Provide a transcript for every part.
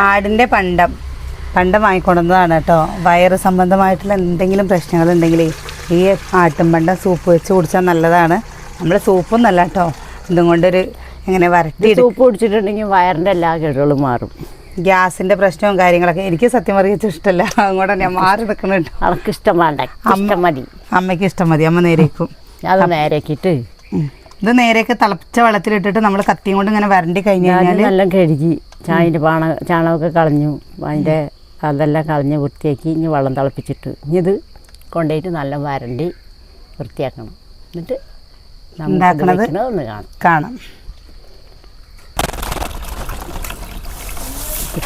ആടിൻ്റെ പണ്ടം വാങ്ങിക്കൊണ്ടുവന്നതാണ് കേട്ടോ. വയറ് സംബന്ധമായിട്ടുള്ള എന്തെങ്കിലും പ്രശ്നങ്ങളുണ്ടെങ്കിൽ ഈ ആട്ടുംപണ്ടം സൂപ്പ് വെച്ച് കുടിച്ചാൽ നല്ലതാണ്. നമ്മൾ സൂപ്പൊന്നല്ല കേട്ടോ, ഇതും കൊണ്ടൊരു ഇങ്ങനെ വരട്ടി സൂപ്പ് കുടിച്ചിട്ടുണ്ടെങ്കിൽ വയറിൻ്റെ എല്ലാ കേടുകളും മാറും. ഗ്യാസിൻ്റെ പ്രശ്നവും കാര്യങ്ങളൊക്കെ എനിക്ക് സത്യം പറയുക ഇഷ്ടമല്ല, അതുകൊണ്ട് ഞാൻ മാറി നിൽക്കുന്നുണ്ട്. അവർക്ക് ഇഷ്ടം വേണ്ട, ഇഷ്ടം മതി. അമ്മയ്ക്ക് ഇഷ്ടം മതി, അമ്മ നേരേക്കും. അത് നേരേക്കിട്ട് ഇത് നേരെയൊക്കെ തിളപ്പിച്ച വെള്ളത്തിലിട്ടിട്ട് നമ്മൾ കത്തിയും കൊണ്ട് ഇങ്ങനെ വരണ്ടി കഴിഞ്ഞ് കഴിഞ്ഞാൽ നല്ല കഴുകി ചാണകമൊക്കെ കളഞ്ഞു, അതിൻ്റെ അതെല്ലാം കളഞ്ഞ് വൃത്തിയാക്കി ഇനി വെള്ളം തിളപ്പിച്ചിട്ട് ഇനി ഇത് കൊണ്ടുപോയിട്ട് നല്ല വരണ്ടി വൃത്തിയാക്കണം. എന്നിട്ട് ഉണ്ടാക്കണത് ഒന്ന് കാണാം.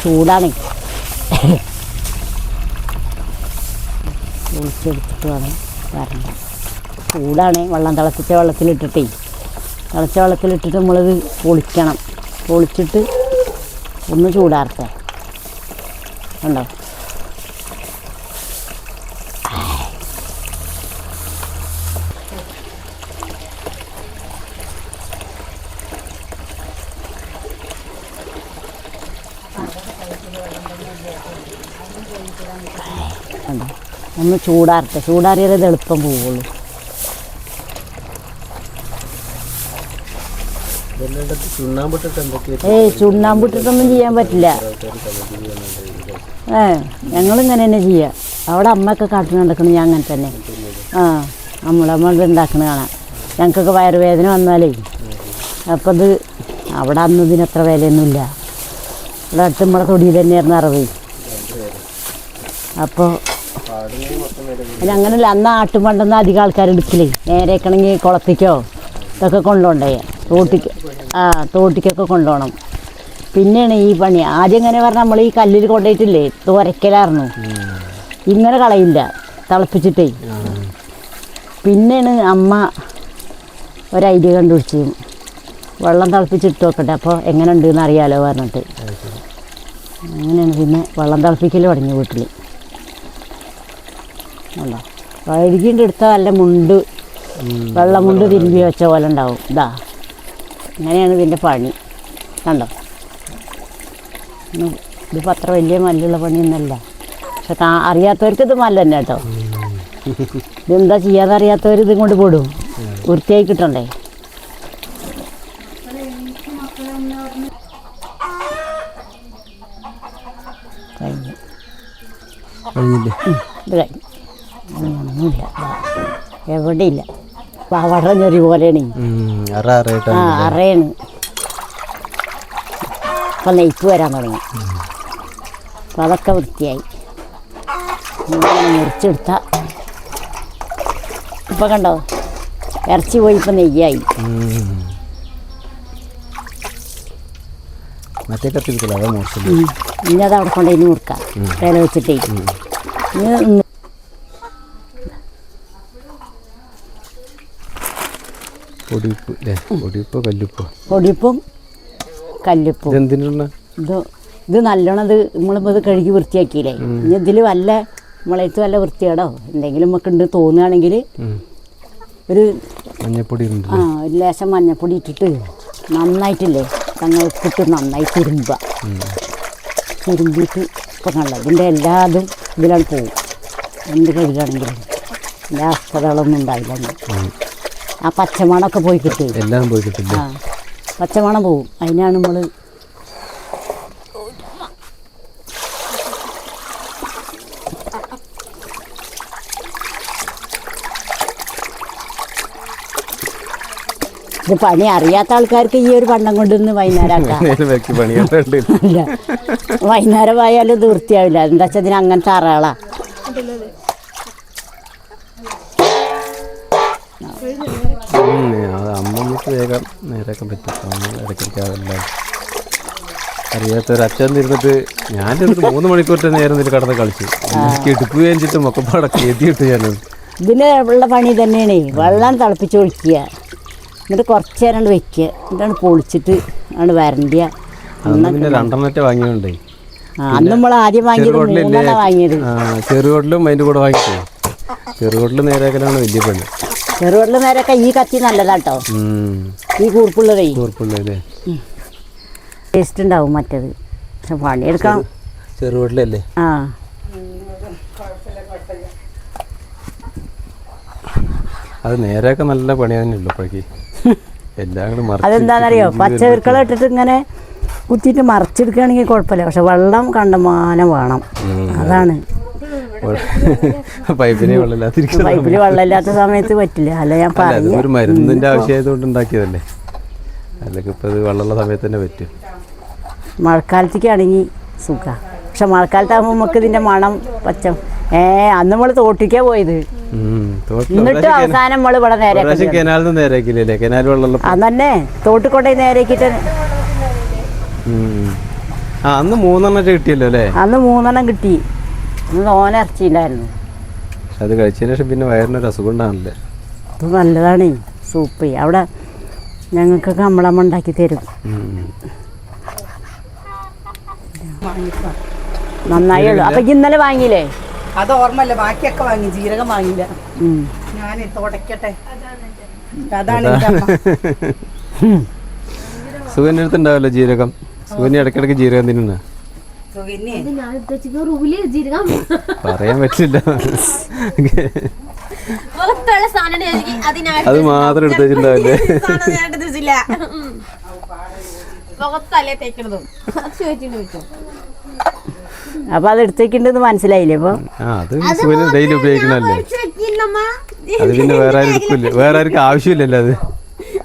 ചൂടാണ്, ഒളിച്ചെടുത്തിട്ട് വേണം വരണ്ട. ചൂടാണ്. വെള്ളം തിളച്ച വെള്ളത്തിലിട്ടിട്ടേ നമ്മളിത് പൊളിക്കണം. പൊളിച്ചിട്ട് ഒന്ന് ചൂടാർത്തെ ഉണ്ടോ. ഒന്ന് ചൂടാറിയാലേ ഇത് എളുപ്പം പോവുള്ളൂ. ചുണ്ണാമ്പിട്ടിട്ടൊന്നും ചെയ്യാൻ പറ്റില്ല. ഞങ്ങളിങ്ങനെ തന്നെ ചെയ്യുക. അവിടെ അമ്മയൊക്കെ കാട്ടിന് നടക്കണം, ഞാൻ അങ്ങനെ തന്നെ. നമ്മളമ്മ ഉണ്ടാക്കണ കാണാം. ഞങ്ങൾക്കൊക്കെ വയറുവേദന വന്നാലേ അപ്പം ഇത് അവിടെ അന്ന് ഇതിനത്ര വിലയൊന്നുമില്ല. ഇവിടെ അടുത്ത് നമ്മളെ തൊടിയിൽ തന്നെയായിരുന്നു അറിവ്. അപ്പോൾ അങ്ങനെയല്ല, അന്ന് ആട്ടുംപണ്ടെന്ന് അധികം ആൾക്കാർ എടുക്കില്ലേ. നേരേക്കണമെങ്കിൽ കുളത്തിക്കോ ഇതൊക്കെ കൊണ്ടുപോണ്ടേ, തോട്ടിക്കൊക്കെ കൊണ്ടുപോകണം. പിന്നെയാണ് ഈ പണി. ആദ്യം എങ്ങനെ പറഞ്ഞാൽ നമ്മൾ ഈ കല്ലിൽ കൊണ്ടുപോയിട്ടില്ലേ തുരക്കലായിരുന്നു. ഇങ്ങനെ കളയില്ല, തിളപ്പിച്ചിട്ടേ. പിന്നെയാണ് അമ്മ ഒരു ഐഡിയ കണ്ടുപിടിച്ചു, വെള്ളം തിളപ്പിച്ചിട്ട് നോക്കട്ടെ അപ്പോൾ എങ്ങനെ ഉണ്ടെന്ന് അറിയാലോ പറഞ്ഞിട്ട്. അങ്ങനെയാണ് പിന്നെ വെള്ളം തിളപ്പിക്കൽ തുടങ്ങി വീട്ടിൽ. അല്ല വഴുകിൻ്റെ എടുത്താൽ നല്ല മുണ്ട്, വെള്ളം മുണ്ട് തിരുമ്പി വെച്ച പോലെ ഉണ്ടാവും. ഇതാ അങ്ങനെയാണ് ഇതിൻ്റെ പണി. കണ്ടോ, ഇതിപ്പോൾ അത്ര വലിയ മല്ലുള്ള പണിയൊന്നുമല്ല. പക്ഷെ അറിയാത്തവർക്ക് ഇത് മല്ല തന്നെ കേട്ടോ. ഇതെന്താ ചെയ്യാതെ അറിയാത്തവർ ഇതും കൊണ്ട് പോടും, വൃത്തിയായി കിട്ടണ്ടേ. ഒന്നുമില്ല, എവിടെയില്ല. പാവാട ഞെറി പോലെയാണ്. അറയാണ്. അപ്പം നെയ്പ്പ് വരാൻ തുടങ്ങി. അപ്പം അതൊക്കെ വൃത്തിയായി മുറിച്ചെടുത്ത. ഇപ്പം കണ്ടോ, ഇറച്ചി പോയി ഇപ്പം നെയ്യായി. ഇനി അത് അവിടെ കൊണ്ടുപോയി മുറുക്കാം, വില വെച്ചിട്ടേ. പൊടിപ്പും കല്ലുപ്പും. ഇത് നല്ലോണം നമ്മളിപ്പോൾ ഇത് കഴുകി വൃത്തിയാക്കിയില്ലേ. ഇനി ഇതിൽ വല്ല നമ്മളെടുത്ത് വല്ല വൃത്തിയോടോ എന്തെങ്കിലും നമുക്ക് ഉണ്ട് തോന്നുകയാണെങ്കിൽ ഒരു ഒരു ലേശം മഞ്ഞപ്പൊടി ഇട്ടിട്ട് നന്നായിട്ടില്ലേ തങ്ങൾക്കിട്ട് നന്നായി തിരുമ്പിയിട്ട് ഇപ്പം കണ്ടോ ഇതിൻ്റെ എല്ലാതും ഇതിലാണ് പോവും. എന്ത് കഴുകുകയാണെങ്കിലും എല്ലാ അസ്വതകളൊന്നും ഉണ്ടാവില്ല. ആ പച്ചമണമൊക്കെ പോയി കിട്ടും, എല്ലാം പോയി കിട്ടില്ല. പച്ചമണം പോവും. അതിനാണ് നമ്മൾ ഇത് പണി അറിയാത്ത ആൾക്കാർക്ക് ഈ ഒരു പണ്ടം കൊണ്ടൊന്ന് വൈകുന്നേരമാക്കാം. വൈകുന്നേരം ആയാലും ഇത് വൃത്തിയാവില്ല. എന്താ വെച്ചാൽ ഇതിന് അങ്ങനത്തെ അറകളാ. അമ്മമ്മക്ക് വേഗം നേരാക്കാൻ പറ്റും. ഇടയ്ക്കിടയ്ക്ക് അറിയാത്തൊരു അച്ഛൻ ഇരുന്നിട്ട് ഞാൻ 3 മണിക്കൂർ നേരം ഇതിൽ കടന്ന് കളിച്ചു. എടുപ്പ് കഴിഞ്ഞിട്ടും ഒക്കെ പടക്കി എത്തിയിട്ട് ഞാൻ ഇതിന് ഉള്ള പണി തന്നെയാണ്. വെള്ളം തിളപ്പിച്ച് ഒഴിക്കുക, എന്നിട്ട് കുറച്ച് നേരം വെക്കുക, എന്നിട്ടാണ് പൊളിച്ചിട്ട് ആണ് വരണ്ടിയ. പിന്നെ 2 വാങ്ങിയോണ്ടേ. അന്ന് നമ്മൾ ആദ്യം വാങ്ങിയത് ചെറുകോട്ടിലും അതിൻ്റെ കൂടെ വാങ്ങിച്ചു. ചെറുകോട്ടിൽ നേരാക്കലാണ് വലിയ പണി. ചെറുകോട്ടിൽ നേരൊക്കെ ഈ കത്തി നല്ലതാട്ടോ, ഈ കൂർപ്പുള്ളതേ. കൂർപ്പുള്ളതേ ടേസ്റ്റ് ഉണ്ടാവും. മറ്റത് പക്ഷെ പണിയെടുക്കാം. ചെറുവീട്ടിലല്ലേ? ആ അത് നേരെയൊക്കെ നല്ല പണി തന്നെ ഉള്ളു അപ്പോഴേക്ക് എല്ലാം കൂടെ മറിച്ച് അതെന്താണെന്നറിയോ, പച്ചക്കറികൾ ഇട്ടിട്ട് ഇങ്ങനെ കുത്തിയിട്ട് മറിച്ചെടുക്കുകയാണെങ്കിൽ കുഴപ്പമില്ല. പക്ഷെ വെള്ളം കണ്ടമാനം വേണം. അതാണ് പൈപ്പിനെ വെള്ളമില്ലാതിരിക്കും. പൈപ്പിൽ വെള്ളമില്ലാത്ത സമയത്ത് പറ്റില്ല. അല്ല ഞാൻ പറഞ്ഞു, ഒരു മരുന്നിന്റെ ആവശ്യമായതുകൊണ്ട് ഉണ്ടാക്കിയതല്ലേ, അല്ലെങ്കിൽ ഇപ്പൊ ഇത് വെള്ളമുള്ള സമയത്ത് തന്നെ പറ്റും. മഴക്കാലത്തേക്കാണെങ്കിൽ സുഖമാണ്. പക്ഷെ മഴക്കാലത്താകുമ്പോൾ നമുക്ക് ഇതിന്റെ മണം പച്ച അന്ന് നമ്മൾ തോട്ടിക്കാ പോയത്. എന്നിട്ട് അവസാനം നമ്മൾ ഇവിടെ നേരെ കനാലിൽ നേരാക്കില്ലേ? കനാൽ വെള്ളം അന്നെ തോട്ടിക്കൊണ്ടേ നേരാക്കിട്ട് അന്ന് 3 കിട്ടിയല്ലോ അല്ലേ? അന്ന് 3 കിട്ടി. അന്ന് തോനെ ഇറച്ചിണ്ടായിരുന്നു. അത് കഴിച്ചതിന് ശേഷം പിന്നെ വയറിനൊരു അസുഖം ഉണ്ടാണല്ലേ? ഇത് നല്ലതാണ് സൂപ്പ്. അവിടെ ഞങ്ങൾക്കൊക്കെ നമ്മളമ്മ ഉണ്ടാക്കി തരും. നന്നായി ഉള്ളു. അപ്പൊ ഇന്നലെ വാങ്ങിയില്ലേ? അത് ഓർമ്മല്ല, ബാക്കിയൊക്കെ വാങ്ങി. ജീരകം വാങ്ങിയില്ല. ഞാൻ തുടക്കട്ടെ. അതാണ് സുഖന്റെ അടുത്ത് ഉണ്ടാവല്ലോ ജീരകം. സുഖന് ഇടയ്ക്കിടയ്ക്ക് ജീരകം തിന്നുന്ന പറയാൻ പറ്റില്ല. അത് മാത്രം എടുത്ത് വെച്ചിട്ടുണ്ടാവില്ലേ? അപ്പൊ അത് എടുത്തേക്കുണ്ടെന്ന് മനസ്സിലായില്ലേ? അപ്പൊ അത് സുഖന് ഡെയിലി ഉപയോഗിക്കണല്ലേ. അത് പിന്നെ വേറെ ആരും എടുക്കില്ല, വേറെ ആർക്കും ആവശ്യമില്ലല്ലോ.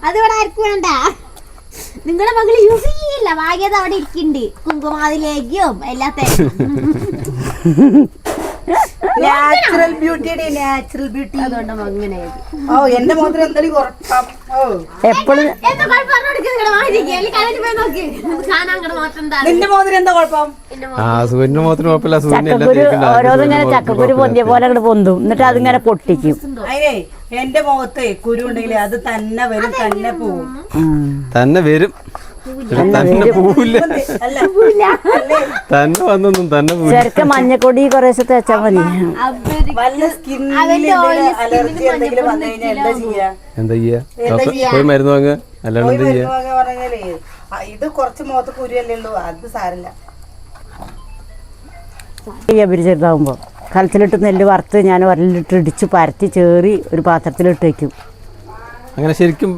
അത് ഇവിടെ ആർക്കും വേണ്ട. നിങ്ങളുടെ മകള് യൂസ് ചെയ്യില്ല. വാങ്ങിയത് അവിടെ ഇരിക്കുന്നുണ്ട്. കുങ്കുമാതിലേക്കും എല്ലാത്തേക്കും നാച്ചുറൽ ബ്യൂട്ടി, നാച്ചുറൽ ബ്യൂട്ടി. അതുകൊണ്ട് അങ്ങനെ എന്റെ മോതിരം എന്തായാലും കുറക്കാം. എപ്പോഴും നിന്റെ മോതിരം എന്താ കുഴപ്പം? സുഖന്റെ മോത്തിന് കുഴപ്പമില്ല. ചക്കക്കുരു ഓരോന്നിങ്ങനെ ചക്കക്കുരു പൊന്തിയ പോലെ അങ്ങോട്ട് പൊന്തും. എന്നിട്ട് അതിങ്ങനെ പൊട്ടിക്കും. അതിനെ എന്റെ മുഖത്ത് കുരു ഉണ്ടെങ്കിൽ അത് തന്നെ വരും, തന്നെ പോവും. തന്നെ വരും, തന്നെ പോവില്ല. തന്നെ വന്നൊന്നും തന്നെ ചെറുക്ക മഞ്ഞക്കൊടി കുറേശ്ശെ തേച്ചാ മതി. വല്ല സ്കിന്നിൽ അലർജി എന്തെങ്കിലും വന്നു കഴിഞ്ഞാൽ എന്താ ചെയ്യാ? പോയി മരുന്ന് വാങ്ങുക, അല്ലാണ്ട് എന്താ ചെയ്യാ? പറഞ്ഞാലേ ഇത് കുറച്ച് മുഖത്ത് കുരുവല്ലേ ഉള്ളൂ, അത് സാരല്ല. ചെറുതാവുമ്പോ കലത്തിലിട്ട് നെല്ല് വറുത്ത് ഞാൻ ഒരലിട്ട് ഇടിച്ച് പരത്തി ചേറി ഒരു പാത്രത്തിലിട്ട് വയ്ക്കും. അങ്ങനെ ശരിക്കും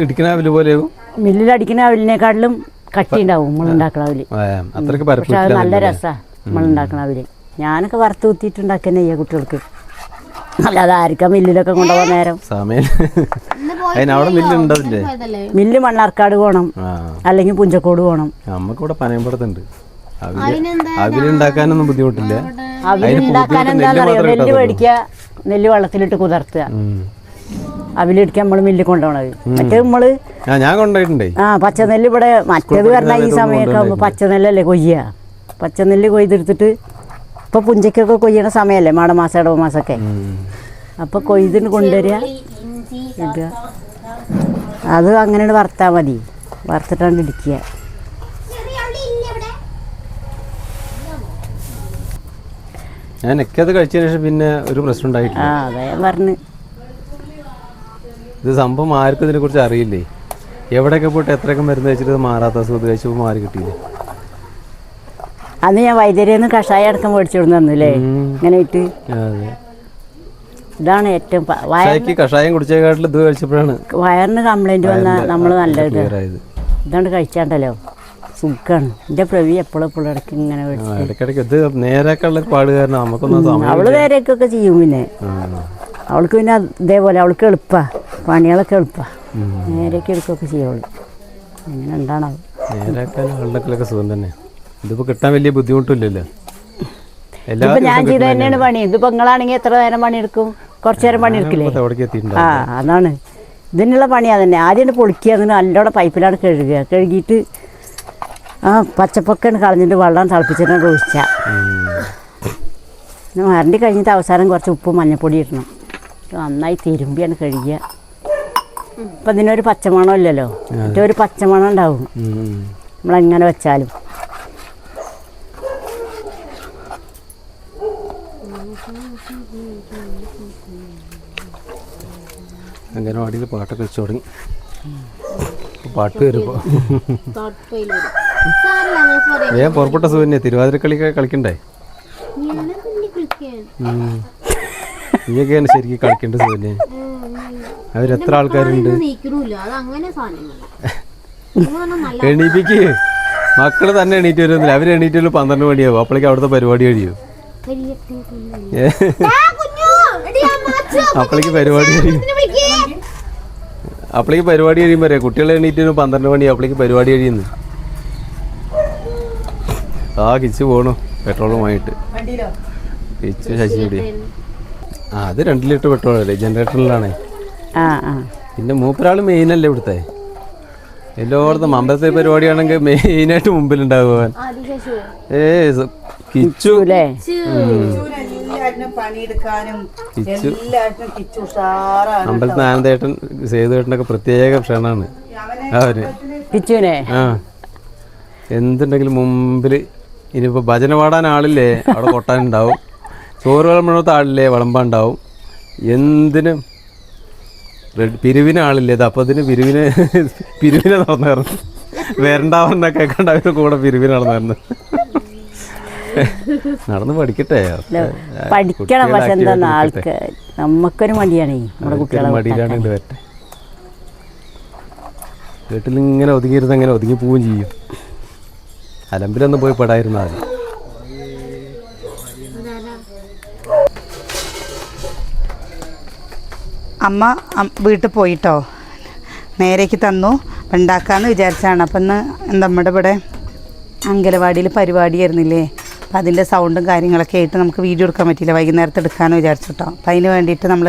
ഇടിക്കണ അവല് പോലെയാകും. മില്ലിലടിക്കുന്ന അവലിനെക്കാട്ടിലും കട്ടി ഉണ്ടാവും നമ്മളുണ്ടാക്കണ അവല്. പക്ഷെ അത് നല്ല രസമാണ് നമ്മളുണ്ടാക്കണ അവല്. ഞാനൊക്കെ വറുത്ത് കുത്തിയിട്ടുണ്ടാക്കന്നെ ചെയ്യാം കുട്ടികൾക്ക്. അല്ലാതെ ആർക്കാ മില്ലിലൊക്കെ കൊണ്ടുപോകാൻ നേരം? മില്ല് മണ്ണാർക്കാട് പോകണം, അല്ലെങ്കിൽ പുഞ്ചക്കോട് പോകണം. നമുക്കിവിടെ പനയമ്പടത്തുണ്ട്. അവലുണ്ടാക്കാനൊന്നും ബുദ്ധിമുട്ടില്ല. അവലുണ്ടാക്കാൻ എന്താണെന്നറിയോ? നെല്ല് മേടിക്കുക, നെല്ല് വെള്ളത്തിലിട്ട് കുതിർത്തുക, അവലിടിക്കാൻ നമ്മൾ മില്ലിൽ കൊണ്ടുപോകണത്. മറ്റേ നമ്മള് ഞാൻ കൊണ്ടുപോയിട്ടുണ്ടേ. പച്ചനെല്ല് ഇവിടെ മറ്റേത് പറഞ്ഞാൽ ഈ സമയമൊക്കെ ആകുമ്പോൾ പച്ചനെല്ലല്ലേ കൊയ്യുക. പച്ചനെല്ല് കൊയ്തെടുത്തിട്ട് ഇപ്പൊ പുഞ്ചക്കൊക്കെ കൊയ്യണ സമയമല്ലേ, മാടമാസം ഇടവമാസമൊക്കെ. അപ്പൊ കൊയ്തിന് കൊണ്ടുവരിക, ഇടുക. അത് അങ്ങനെ വറുത്താൽ മതി. വറുത്തിട്ടാണ് ഇടിക്കുക. ഞാൻ അത് കഴിച്ചതിന് ശേഷം പിന്നെ ഒരു പ്രശ്നം ഉണ്ടായിട്ടില്ല. അതെ ഞാൻ പറഞ്ഞു. ഇത് സംഭവം ആർക്കും ഇതിനെ കുറിച്ച് അറിയില്ലേ. എവിടെയൊക്കെ പോയിട്ട് എത്രയൊക്കെ മരുന്ന് കഴിച്ചിട്ട് മാറാത്ത അസുഖം കഴിച്ചപ്പോൾ മാറി കിട്ടിയില്ലേ? അന്ന് ഞാൻ വൈദ്യരിന്ന് കഷായം അടക്കം മേടിച്ചോണ്ട് തന്നില്ലേ ഇങ്ങനെ ഇട്ട്. ഇതാണ് ഏറ്റവും കഷായം കുടിച്ചേക്കാട്ടിൽ ഇത് കഴിച്ചപ്പോഴാണ് വയറിന് കംപ്ലൈന്റ് വന്നാൽ നമ്മൾ നല്ലത് ഇതാണ്ട് കഴിച്ചാണ്ടല്ലോ സുഖാണ്. എന്റെ പ്രവി എപ്പോഴും ഇടയ്ക്ക് ഇങ്ങനെ ഇടയ്ക്കിടയ്ക്ക് ഇത് നേരെയൊക്കെയുള്ള പാട് കാരണം നമുക്കൊന്നും അവള് നേരെയൊക്കെ ചെയ്യും. പിന്നെ അവൾക്ക് പിന്നെ ഇതേപോലെ അവൾക്ക് എളുപ്പാ, പണികളൊക്കെ എളുപ്പാ. നേരെയൊക്കെ എടുക്കുകയൊക്കെ ചെയ്യുള്ളൂ. അങ്ങനെ ഉണ്ടാണത്. നേരെയൊക്കെ സുഖം തന്നെ. ഇതിപ്പോ കിട്ടാൻ വലിയ ബുദ്ധിമുട്ടില്ലല്ലോ. ഇതിപ്പോ ഞാൻ ചെയ്ത് തന്നെയാണ് പണി. ഇതിപ്പോ നിങ്ങളാണെങ്കിൽ എത്ര നേരം പണിയെടുക്കും? കുറച്ചു നേരം പണിയെടുക്കില്ലേ? അതാണ് ഇതിനുള്ള പണി. അതന്നെ ആദ്യം പൊളിക്കുക, അതിന് നല്ലോണം പൈപ്പിലാണ് കഴുകുക. കഴുകിയിട്ട് പച്ചപ്പൊക്കെ കളഞ്ഞിട്ട് വെള്ളം തിളപ്പിച്ചിട്ട് ഒഴിച്ചാൽ വരണ്ടി കഴിഞ്ഞിട്ട് അവസാനം കുറച്ച് ഉപ്പും മഞ്ഞപ്പൊടി ഇടണം. നന്നായി തിരുമ്പിയാണ് കഴുകുക. ഇപ്പം ഇതിനൊരു പച്ചമണം ഇല്ലല്ലോ, മറ്റേ ഒരു പച്ചമണം ഉണ്ടാവും നമ്മളെങ്ങനെ വെച്ചാലും. അംഗനവാടിയിൽ പാട്ടൊക്കെ വെച്ച് തുടങ്ങി. പാട്ട് വരുമ്പോൾ സാറില്ല നമുക്ക് പറയാം വേഗം പുറപ്പെട്ട സുഖന്നെ തിരുവാതിരക്കളിക്ക് കളിക്കണ്ടേ ഞാനെ പിന്നെ കളിക്കാൻ നീയൊക്കെയാണ് ശരിക്കും കളിക്കേണ്ട സുഖന്നെ അവരെത്ര ആൾക്കാരുണ്ട് നീക്കണില്ല അത് അങ്ങനെ സാധനങ്ങൾ എണീപ്പിക്ക് മക്കള് തന്നെ എണീറ്റ് വരുന്നില്ല അവര് എണീറ്റ് വരും 12 മണിയാവും അപ്പോഴേക്കും അവിടുത്തെ പരിപാടി കഴിയും അപ്പോഴേക്ക് പരിപാടി കഴിയും അപ്പോഴേക്ക് പരിപാടി കഴിയുമ്പോ പറയാം കുട്ടികളെ എണീറ്റ് വരും 12 മണിയാവും അപ്പോഴേക്ക് പരിപാടി കഴിയുന്നു കിച്ചു പോണു പെട്രോളുമായിട്ട് കിച്ചു ശശിയുടെ അത് 2 ലിറ്റർ പെട്രോൾ അല്ലേ ജനറേറ്ററിലാണേ പിന്നെ മൂപ്പരാള് മെയിനല്ലേ ഇവിടുത്തെ എല്ലായിടത്തും അമ്പലത്തെ പരിപാടിയാണെങ്കിൽ മെയിനായിട്ട് മുമ്പിലുണ്ടാകുവാൻ കിച്ചു അമ്പലത്തിൽ ആനന്ദേട്ടൻ സേതുവേട്ടനൊക്കെ പ്രത്യേക ക്ഷണാണ് അവര് എന്തുണ്ടെങ്കിലും മുമ്പിൽ ഇനിയിപ്പോൾ ഭജന പാടാൻ ആളില്ലേ അവിടെ കൊട്ടാനുണ്ടാവും ചോറ് വിളമ്പണത്തെ ആളില്ലേ വിളമ്പാണ്ടാവും എന്തിനും പിരിവിന് ആളില്ലേ ഇത് അപ്പോൾ അതിന് പിരിവിനെ നടന്നായിരുന്നു വരണ്ടാവുന്ന കേൾക്കണ്ട അവരുടെ കൂടെ പിരിവിന് നടന്നായിരുന്നു നടന്ന് പഠിക്കട്ടെ പഠിക്കണം പക്ഷെ എന്താ ആൾക്ക് നമുക്കൊരു മടിയാണ് മടിയിലാണ് ഇത് വരട്ടെ വീട്ടിലിങ്ങനെ ഒതുങ്ങിയിരുന്ന് അങ്ങനെ ഒതുങ്ങി പോവുകയും ചെയ്യും അലമ്പിലൊന്നും പോയി പെടായിരുന്നാൽ മതി അമ്മ വീട്ടിൽ പോയിട്ടോ നേരേക്ക് തന്നു ഉണ്ടാക്കാമെന്ന് വിചാരിച്ചാണ്. അപ്പം ഇന്ന് നമ്മുടെ ഇവിടെ അങ്കലവാടിയിൽ പരിപാടിയായിരുന്നില്ലേ, അപ്പം അതിൻ്റെ സൗണ്ടും കാര്യങ്ങളൊക്കെ ആയിട്ട് നമുക്ക് വീഡിയോ എടുക്കാൻ പറ്റിയില്ല, വൈകുന്നേരത്ത് എടുക്കാമെന്ന് വിചാരിച്ചു കേട്ടോ. അപ്പം അതിന് വേണ്ടിയിട്ട് നമ്മൾ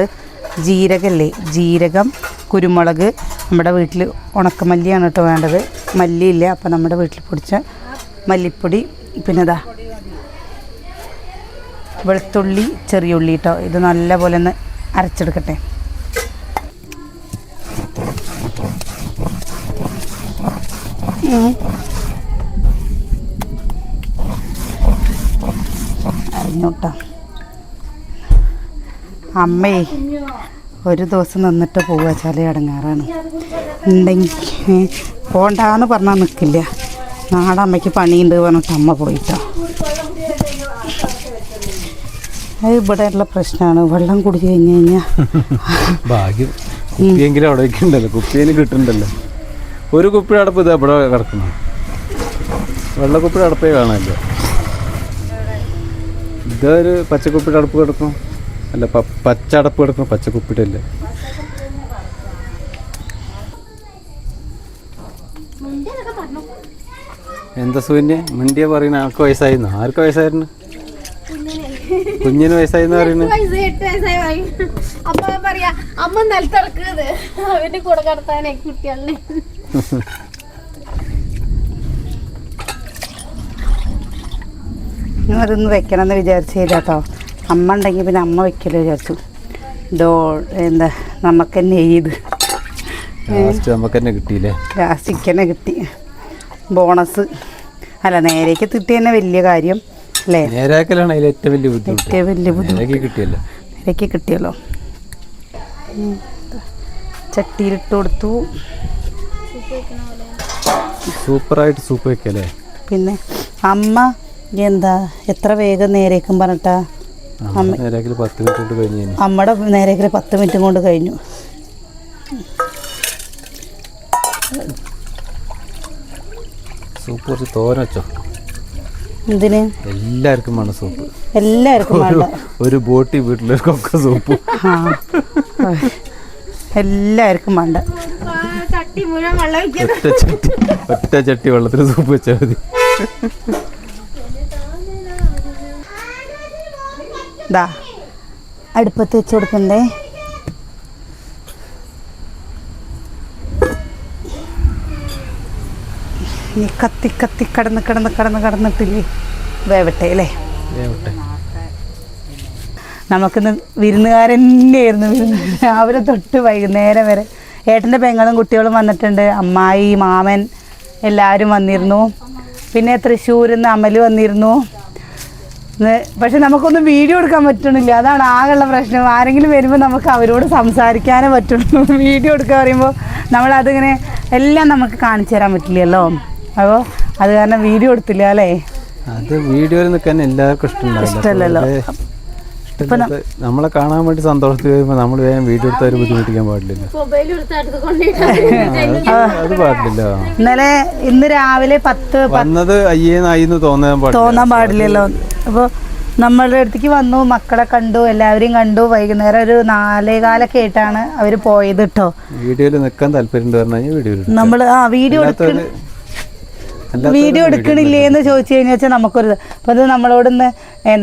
ജീരകമല്ലേ, ജീരകം, കുരുമുളക്, നമ്മുടെ വീട്ടിൽ ഉണക്കമല്ലിയാണ് കേട്ടോ വേണ്ടത്, മല്ലിയില്ല, അപ്പം നമ്മുടെ വീട്ടിൽ പൊടിച്ച മല്ലിപ്പൊടി, പിന്നെ ഇതാ വെളുത്തുള്ളി, ചെറിയ ഉള്ളി കേട്ടോ. ഇത് നല്ലപോലെ ഒന്ന് അരച്ചെടുക്കട്ടെ. അറിഞ്ഞോട്ടോ അമ്മേ ഒരു ദിവസം നിന്നിട്ട് പോവുക ചില ഇടങ്ങാറാണ്. ഉണ്ടെങ്കിൽ പോണ്ടാന്ന് പറഞ്ഞാൽ നിൽക്കില്ല, നാളെ അമ്മയ്ക്ക് പണിയുണ്ട് പറഞ്ഞിട്ട് അമ്മ പോയിട്ടോ. അത് ഇവിടെയുള്ള പ്രശ്നമാണ്, വെള്ളം കുടിച്ച് കഴിഞ്ഞ് കഴിഞ്ഞാൽ ഭാഗ്യം കുപ്പിയെങ്കിലും അവിടെ വയ്ക്കണ്ടല്ലോ, കുപ്പിയേന് കിട്ടുന്നുണ്ടല്ലോ. ഒരു കുപ്പി അടപ്പ് ഇത് എവിടെ കിടക്കുന്നു, വെള്ളക്കുപ്പിയുടെ അടപ്പേ കാണാമല്ലോ. ഇതൊരു പച്ചക്കുപ്പിയുടെ അടപ്പ് കിടക്കും, അല്ല പച്ച അടപ്പ് കിടക്കണം, പച്ചക്കുപ്പിയുടെ അല്ലേ. എന്താ സൂന്യ മുണ്ടിയ പറയുന്ന ആൾക്ക് വയസ്സായിരുന്നു? ആർക്ക് വയസ്സായിരുന്നു? കുഞ്ഞിന് വയസ്സായിന്ന് പറയുന്നത്. അപ്പൊ പറയാ അമ്മ നിലത്തിറക്കുന്നത് അവന്റെ കൂടെ കടത്താനേ കുട്ടികളെ. അതൊന്ന് വെക്കണം എന്ന് വിചാരിച്ചില്ല കേട്ടോ. അമ്മ ഉണ്ടെങ്കിൽ പിന്നെ അമ്മ വെക്കല്ലോ വിചാരിച്ചു. എന്താ നമുക്ക് തന്നെ ചെയ്ത് നമുക്ക് തന്നെ കിട്ടിയില്ലേ, ലാസ്റ്റിക്ക് തന്നെ കിട്ടി. ബോണസ് അല്ല, നേരേക്ക് കിട്ടി തന്നെ വലിയ കാര്യം അല്ലേ. നേരാക്കലാണ് അതിൽ ഏറ്റവും വലിയ ബുദ്ധിമുട്ട്. ഏറ്റവും വലിയ ബുദ്ധിമുട്ട് കിട്ടിയല്ലോ, നേരേക്ക് കിട്ടിയല്ലോ. ചട്ടിയിലിട്ട് കൊടുത്തു, സൂപ്പറായിട്ട് സൂപ്പ് വെക്കല്ലേ. പിന്നെ അമ്മ എന്താ എത്ര വേഗം നേരേക്കും പറഞ്ഞിട്ടാ നേരാക്കൽ 10 മിനിറ്റ് കൊണ്ട് കഴിഞ്ഞു. അമ്മയുടെ നേരേക്കൽ 10 മിനിറ്റ് കൊണ്ട് കഴിഞ്ഞു. സൂപ്പ് കുറച്ച് തോരൻ വെച്ചോ. എന്തിന്? എല്ലാവർക്കും വേണം സൂപ്പ്, എല്ലാവർക്കും വേണ്ട. ഒരു ബോട്ടി വീട്ടിലേക്കൊക്കെ സൂപ്പ്, എല്ലാവർക്കും വേണ്ട. ഒറ്റ ചട്ടി വെള്ളത്തിൽ സൂപ്പ് വെച്ചാൽ മതി. ദാ അടുപ്പത്ത് വെച്ച് കൊടുക്കണ്ടേ. ഈ കത്തി കത്തി കടന്നിട്ടില്ലേ, വേവട്ടെ അല്ലേ. നമുക്കിന്ന് വിരുന്നുകാരന്നെയായിരുന്നു, രാവിലെ തൊട്ട് വൈകുന്നേരം വരെ. ഏട്ടൻ്റെ പെങ്ങളും കുട്ടികളും വന്നിട്ടുണ്ട്, അമ്മായി, മാമൻ എല്ലാവരും വന്നിരുന്നു. പിന്നെ തൃശ്ശൂരിൽ നിന്ന് അമല് വന്നിരുന്നു. പക്ഷെ നമുക്കൊന്നും വീഡിയോ എടുക്കാൻ പറ്റണില്ല, അതാണ് ആകെയുള്ള പ്രശ്നം. ആരെങ്കിലും വരുമ്പോൾ നമുക്ക് അവരോട് സംസാരിക്കാനേ പറ്റുള്ളൂ. വീഡിയോ എടുക്കുക പറയുമ്പോൾ നമ്മളതിങ്ങനെ എല്ലാം നമുക്ക് കാണിച്ചു തരാൻ പറ്റില്ലല്ലോ. അപ്പോൾ അത് കാരണം വീഡിയോ എടുത്തില്ല അല്ലേ? അത് വീഡിയോയിൽ നിൽക്കാൻ എല്ലാവർക്കും ഇഷ്ടമല്ലല്ലോ. ഇഷ്ടമില്ലാത്ത നമ്മളെ കാണാൻ വേണ്ടി സന്തോഷത്തിൽ വരുമ്പോൾ നമ്മൾ വേഗം വീഡിയോ എടുത്താൽ ബുദ്ധിമുട്ടിക്കാൻ പാടില്ലല്ലോ. അത് പാടില്ലല്ലോ. ഇന്ന് രാവിലെ 10 വന്നത് അയ്യേന്നായിന്ന് തോന്നാൻ പാടില്ലല്ലോ. അപ്പോൾ നമ്മളുടെ അടുത്തേക്ക് വന്നു, മക്കളെ കണ്ടു, എല്ലാവരെയും കണ്ടു. വൈകുന്നേരം ഒരു 4:15 ആയിട്ടാണ് അവർ പോയത് കേട്ടോ. വീഡിയോയിൽ നിൽക്കാൻ താല്പര്യം പറഞ്ഞാൽ നമ്മൾ വീഡിയോ എടുക്കണില്ലേ എന്ന് ചോദിച്ചു കഴിഞ്ഞാൽ നമുക്കൊരു അപ്പോൾ അത് നമ്മളോടൊന്ന്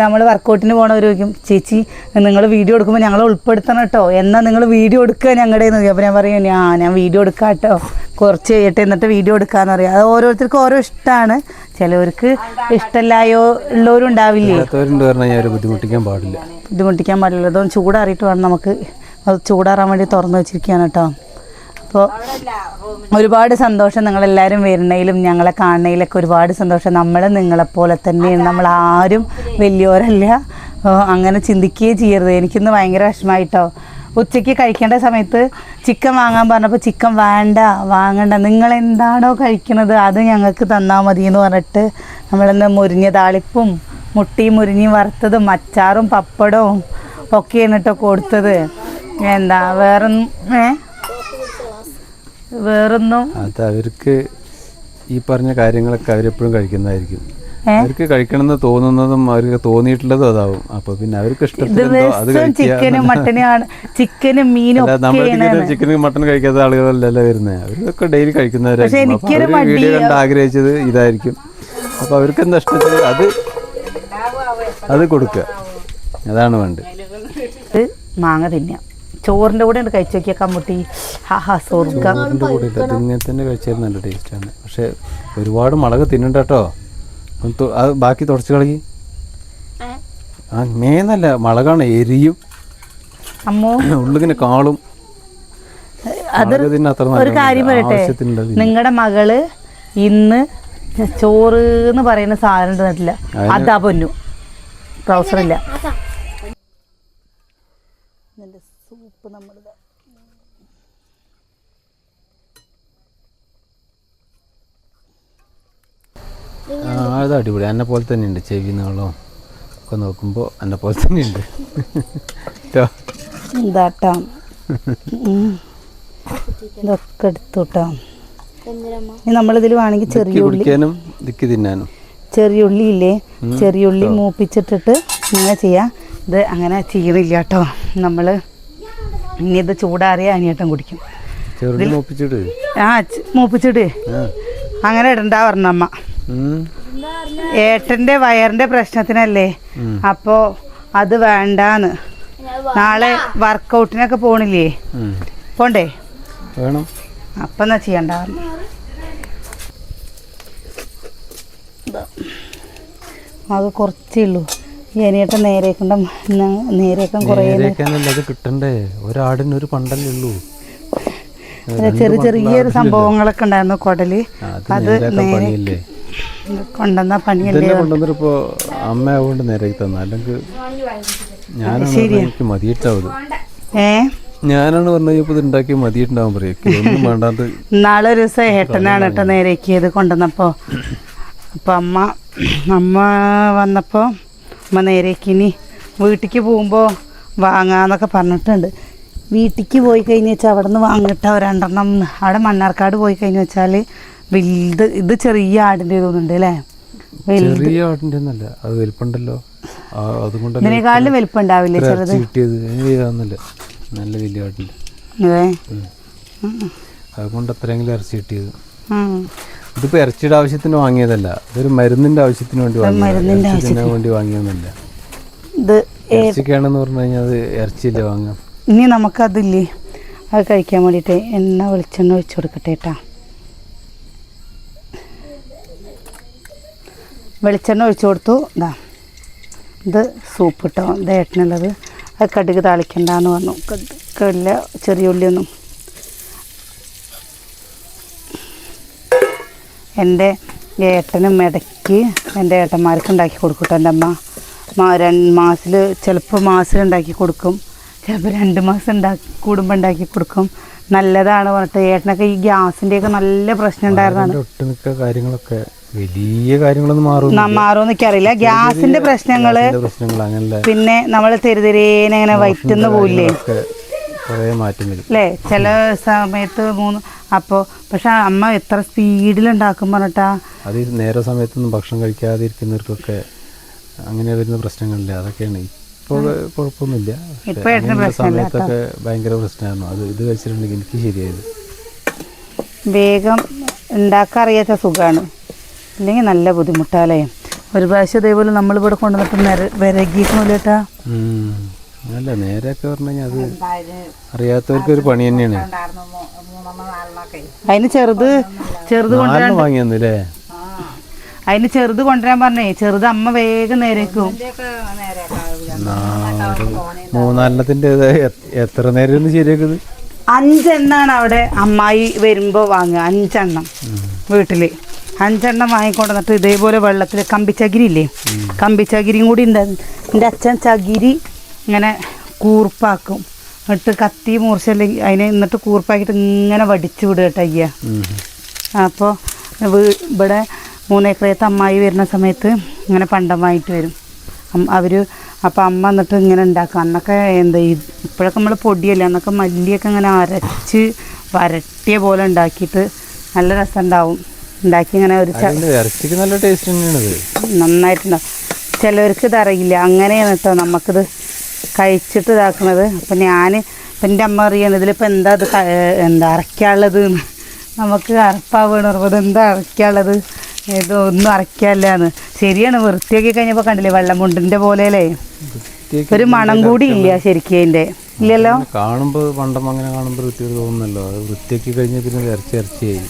നമ്മൾ വർക്കൗട്ടിന് പോണവർ ചോദിക്കും, ചേച്ചി നിങ്ങൾ വീഡിയോ എടുക്കുമ്പോൾ ഞങ്ങളെ ഉൾപ്പെടുത്തണം കേട്ടോ, എന്നാൽ നിങ്ങൾ വീഡിയോ എടുക്കുക ഞങ്ങളുടെ. അപ്പോൾ ഞാൻ പറയും ഞാൻ വീഡിയോ എടുക്കാം കേട്ടോ, കുറച്ച് ചെയ്യട്ടെ എന്നിട്ട് വീഡിയോ എടുക്കാന്ന് പറയാം. അത് ഓരോരുത്തർക്കും ഓരോ ഇഷ്ടമാണ്. ചിലവർക്ക് ഇഷ്ടമില്ലായോ ഉള്ളവരും ഉണ്ടാവില്ലേ. ബുദ്ധിമുട്ടിക്കാൻ പാടില്ല. അതൊന്നും ചൂടാറിയിട്ട് വേണം നമുക്ക്. അത് ചൂടാറാൻ വേണ്ടി തുറന്നു വെച്ചിരിക്കുകയാണ് കേട്ടോ. അപ്പോൾ ഒരുപാട് സന്തോഷം നിങ്ങളെല്ലാവരും വരുന്നതിലും ഞങ്ങളെ കാണുന്നതിലൊക്കെ ഒരുപാട് സന്തോഷം. നമ്മൾ നിങ്ങളെപ്പോലെ തന്നെയാണ്, നമ്മളാരും വലിയവരല്ല, അങ്ങനെ ചിന്തിക്കുകയേ ചെയ്യരുത്. എനിക്കിന്ന് ഭയങ്കര വിഷമമായിട്ടോ. ഉച്ചയ്ക്ക് കഴിക്കേണ്ട സമയത്ത് ചിക്കൻ വാങ്ങാൻ പറഞ്ഞപ്പോൾ ചിക്കൻ വാങ്ങണ്ട, നിങ്ങളെന്താണോ കഴിക്കുന്നത് അത് ഞങ്ങൾക്ക് തന്നാൽ മതി എന്ന് പറഞ്ഞിട്ട് നമ്മളിന്ന് മുരിഞ്ഞ താളിപ്പും മുട്ടിയും മുരിഞ്ഞും വറുത്തതും അച്ചാറും പപ്പടവും ഒക്കെയാണ് കേട്ടോ കൊടുത്തത്. എന്താ വേറൊന്നും അത് അവർക്ക് ഈ പറഞ്ഞ കാര്യങ്ങളൊക്കെ അവരെപ്പോഴും കഴിക്കുന്നതായിരിക്കും. അവർക്ക് കഴിക്കണമെന്ന് തോന്നുന്നതും അവർക്ക് തോന്നിയിട്ടുള്ളതും അതാവും. അപ്പൊ പിന്നെ അവർക്ക് ചിക്കനും മട്ടനും ചിക്കനും മീനും ചിക്കനും മട്ടനും കഴിക്കാത്ത ആളുകളല്ലല്ലോ വരുന്നത്. അവരൊക്കെ ഡെയിലി കഴിക്കുന്നവരായിരിക്കും. വീഡിയോ കണ്ട് ആഗ്രഹിച്ചത് ഇതായിരിക്കും. അപ്പൊ അവർക്ക് എന്താ ഇഷ്ടത്തിൽ അത് കൊടുക്കുക, അതാണ് വേണ്ടത്. മാങ്ങ തിന്നാം, ചോറിൻ്റെ കൂടെ ഉണ്ട് കഴിച്ചു നോക്കിയാൽ കമ്മുട്ടി. സ്വർഗം. ഇങ്ങനെ തന്നെ കഴിച്ചാൽ നല്ല ടേസ്റ്റാണ്. പക്ഷെ ഒരുപാട് മുളക് തിന്നണ്ട കേട്ടോ. അത് ബാക്കി തുടച്ച് കളി. മേന്നല്ല, മുളകാണ്, എരിയും, ഉള്ളിങ്ങനെ കാളും. ഒരു കാര്യം പറയട്ടെ, നിങ്ങളുടെ മകള് ഇന്ന് ചോറ് എന്ന് പറയുന്ന സാധനം തന്നിട്ടില്ല. അതാ പൊന്നു, ട്രൗസറില്ല. സൂപ്പ് നമ്മളിത് അത് അടിപൊളി. എന്നെ പോലെ തന്നെ ഉണ്ട്, ചെവി നീളവും ഒക്കെ നോക്കുമ്പോൾ എന്നെ പോലെ തന്നെ ഉണ്ട്. ഇതാട്ടാ ഇതൊക്കെ എടുത്തുട്ടാ. നമ്മളിതിൽ വേണമെങ്കിൽ ചെറിയ ഉള്ളി തിന്നാനും, ചെറിയ ഉള്ളി ഇല്ലേ, ചെറിയ ഉള്ളി മൂപ്പിച്ചിട്ടിട്ട് ഇങ്ങനെ ചെയ്യാം. ഇത് അങ്ങനെ ചെയ്യണില്ല കേട്ടോ. നമ്മൾ ഇനി ഇത് ചൂടാറിയ അനിയേട്ടൻ കുടിക്കും. മൂപ്പിച്ചിട്ട് അങ്ങനെ ഇടണ്ട പറഞ്ഞമ്മ. ഏട്ടൻ്റെ വയറിൻ്റെ പ്രശ്നത്തിനല്ലേ, അപ്പോൾ അത് വേണ്ടാന്ന്. നാളെ വർക്കൗട്ടിനൊക്കെ പോണില്ലേ, പോണ്ടേ? അപ്പം എന്നാ ചെയ്യണ്ട. അത് കുറച്ചേ ഉള്ളൂ. ഈ അനിയേട്ടൻ നേരേക്കാൻ കുറേ കിട്ടണ്ടേ. ഒരാടിന് ഒരു പണ്ടല്ലേ ഉള്ളൂ. ചെറിയൊരു സംഭവങ്ങളൊക്കെ ഉണ്ടായിരുന്നു കുടല്. അത് നേരെ കൊണ്ടുവന്ന പണിയല്ലേ. കൊണ്ടുവന്നിപ്പോ അമ്മ അതുകൊണ്ട് നേരെ തന്ന, അല്ലെങ്കിൽ ഞാനാണ് മതിയിട്ടാവും. ഞാനാണ് പറഞ്ഞപ്പോ ഇത് ഉണ്ടാക്കി മതിയിട്ടുണ്ടാവും പറയും വേണ്ടാണ്ട്. നാളെ ഒരു ദിവസം ഏട്ടനാണ് കേട്ടോ നേരേക്കിയത് കൊണ്ടുവന്നപ്പോ. അപ്പൊ അമ്മ വന്നപ്പോ അമ്മ നേരേക്കിനി വീട്ടിലേക്ക് പോകുമ്പോൾ വാങ്ങാന്നൊക്കെ പറഞ്ഞിട്ടുണ്ട്. വീട്ടിലേക്ക് പോയി കഴിഞ്ഞ് വെച്ചാൽ അവിടെ നിന്ന് വാങ്ങിട്ടോ 2 അവിടെ മണ്ണാർക്കാട് പോയി കഴിഞ്ഞ് വെച്ചാൽ വലുത്. ഇത് ചെറിയ ആടിൻ്റെ തോന്നുന്നുണ്ട് അല്ലേ? ചെറിയ ആടിൻ്റെ ഒന്നല്ല, അത് വലിപ്പുണ്ടല്ലോ. ഇതിനേക്കാളും വലിപ്പം ഉണ്ടാവില്ലേ ചെറുത്? നല്ല വലിയ ആടിൻ്റെ. അതെ, അതുകൊണ്ട് അത്രയെങ്കിലും ഇറച്ചി കിട്ടിയത്. ഇതിപ്പോ ഇറച്ചിയുടെ ആവശ്യത്തിന് വാങ്ങിയതല്ല, ഇതൊരു മരുന്നിന്റെ ആവശ്യത്തിന് വേണ്ടി വാങ്ങിയതല്ല. ഇറച്ചിക്കാണെന്ന് പറഞ്ഞു കഴിഞ്ഞാൽ അത് ഇറച്ചിയില്ലേ വാങ്ങാം. ഇനി നമുക്കതില്ലേ, അത് കഴിക്കാൻ വേണ്ടിയിട്ട് വെളിച്ചെണ്ണ ഒഴിച്ചു കൊടുക്കട്ടെ കേട്ടാ. വെളിച്ചെണ്ണ ഒഴിച്ചു കൊടുത്തു. ഇത് സൂപ്പ് കേട്ടോ, ഇത് ഏട്ടനുള്ളത്. അത് കടുക് താളിക്കണ്ടെന്ന് പറഞ്ഞു. കടുക്കില്ല, ചെറിയ ഉള്ളിയൊന്നും. എൻ്റെ ഏട്ടനും ഇടയ്ക്ക് എൻ്റെ ഏട്ടന്മാർക്ക് ഉണ്ടാക്കി കൊടുക്കും കേട്ടോ. എൻ്റെ അമ്മ ചിലപ്പോൾ മാസത്തിലുണ്ടാക്കി കൊടുക്കും, ചിലപ്പോൾ 2 മാസം കൂടുമ്പോൾ ഉണ്ടാക്കി കൊടുക്കും. നല്ലതാണ് പറഞ്ഞിട്ട്. ഏട്ടനൊക്കെ ഈ ഗ്യാസിൻ്റെയൊക്കെ നല്ല പ്രശ്നം ഉണ്ടായിരുന്നതാണ്. ഒട്ടുമിക്ക കാര്യങ്ങളൊക്കെ വലിയ കാര്യങ്ങളൊന്നും മാറുമെന്ന് എനിക്കറിയില്ല. ഗ്യാസിന്റെ പ്രശ്നങ്ങള് അങ്ങനല്ല. പിന്നെ നമ്മൾ തെരുതെരേനെ ഇങ്ങനെ വയറ്റുന്ന പോയില്ലേ കുറേ മാറ്റം വരും അല്ലേ ചില സമയത്ത് 3. അപ്പോൾ പക്ഷെ അമ്മ എത്ര സ്പീഡിൽ ഉണ്ടാക്കും പറഞ്ഞിട്ടാ. അത് നേരെ സമയത്തൊന്നും ഭക്ഷണം കഴിക്കാതെ ഇരിക്കുന്നവർക്കൊക്കെ അങ്ങനെ വരുന്ന പ്രശ്നങ്ങളില്ല. അതൊക്കെയാണ് ഇപ്പോൾ കുഴപ്പമൊന്നുമില്ല. സമയത്തൊക്കെ ഭയങ്കര പ്രശ്നമായിരുന്നു. അത് ഇത് കഴിച്ചിട്ടുണ്ടെങ്കിൽ എനിക്ക് ശരിയായത്. വേഗം ഉണ്ടാക്കാൻ അറിയാത്ത സുഖമാണ്, ഇല്ലെങ്കിൽ നല്ല ബുദ്ധിമുട്ടാലേ. ഒരു പ്രാവശ്യം ഇതേപോലെ നമ്മളിവിടെ കൊണ്ടുവന്നിട്ട് വിരകിക്കണല്ലേട്ടാ. അല്ല നേരെയൊക്കെ പറഞ്ഞു കഴിഞ്ഞാൽ അത് അറിയാത്തവർക്ക് ഒരു പണി തന്നെയാണ്. അതിന് ചെറുത് കൊണ്ടുവരാൻ വാങ്ങിയെന്നല്ലേ. അതിന് ചെറുത് കൊണ്ടുവരാൻ പറഞ്ഞേ. ചെറുത് അമ്മ വേഗം നേരേക്കും. 3-4 എത്ര നേരം ശരിയാക്കുന്നത്? 5 എണ്ണാണ് അവിടെ അമ്മായി വരുമ്പോൾ വാങ്ങുക. 5 എണ്ണം വീട്ടില് 5 എണ്ണം വാങ്ങിക്കൊണ്ടിട്ട് ഇതേപോലെ വെള്ളത്തിൽ കമ്പിച്ചകിരി ഇല്ലേ, കമ്പിച്ചകിരിയും കൂടി ഉണ്ടായിരുന്നു. എൻ്റെ അച്ഛൻ ചകിരി ഇങ്ങനെ കൂർപ്പാക്കും, എന്നിട്ട് കത്തി മൂർച്ചല്ലെങ്കിൽ അതിനെ എന്നിട്ട് കൂർപ്പാക്കിയിട്ട് ഇങ്ങനെ വടിച്ചു വിടുക കേട്ടോ അയ്യ. അപ്പോൾ ഇവിടെ 3 ഏക്കറേത്ത് അമ്മായി വരുന്ന സമയത്ത് ഇങ്ങനെ പണ്ടം വാങ്ങിയിട്ട് വരും അവർ. അപ്പോൾ അമ്മ എന്നിട്ട് ഇങ്ങനെ ഉണ്ടാക്കും. അന്നൊക്കെ എന്താ ഇപ്പോഴൊക്കെ നമ്മൾ പൊടിയല്ലേ, അന്നൊക്കെ മല്ലിയൊക്കെ ഇങ്ങനെ അരച്ച് വരട്ടിയ പോലെ ഉണ്ടാക്കിയിട്ട് നല്ല രസം ഉണ്ടാവും. ഉണ്ടാക്കി ഇങ്ങനെ ഒരു ഇറച്ചിക്ക് നല്ല ടേസ്റ്റ് തന്നെയാണത്, നന്നായിട്ടുണ്ടാവും. ചിലവർക്ക് ഇതറിയില്ല, അങ്ങനെയാണ് കേട്ടോ നമുക്കിത് കഴിച്ചിട്ട് ഇതാക്കുന്നത്. അപ്പം എൻ്റെ അമ്മ അറിയാണ് ഇതിലിപ്പോൾ എന്താ ഇത് എന്താ അരയ്ക്കാനുള്ളത്. നമുക്ക് അരപ്പാവുകയാണ് ഇത് എന്താ അരയ്ക്കാനുള്ളത്, ഇതൊന്നും അരയ്ക്കാനില്ലാന്ന്. ശരിയാണ്, വൃത്തിയാക്കി കഴിഞ്ഞപ്പോൾ കണ്ടില്ലേ വെള്ളമുണ്ടിൻ്റെ പോലെ അല്ലേ, ഒരു മണം കൂടി ഇല്ല ശരിക്കും അതിൻ്റെ. ഇല്ലല്ലോ, കാണുമ്പോൾ പണ്ടം അങ്ങനെ കാണുമ്പോൾ വൃത്തിയോട് തോന്നുന്നല്ലോ. അത് വൃത്തിയാക്കി കഴിഞ്ഞാൽ പിന്നെ ഇറച്ചിയായി.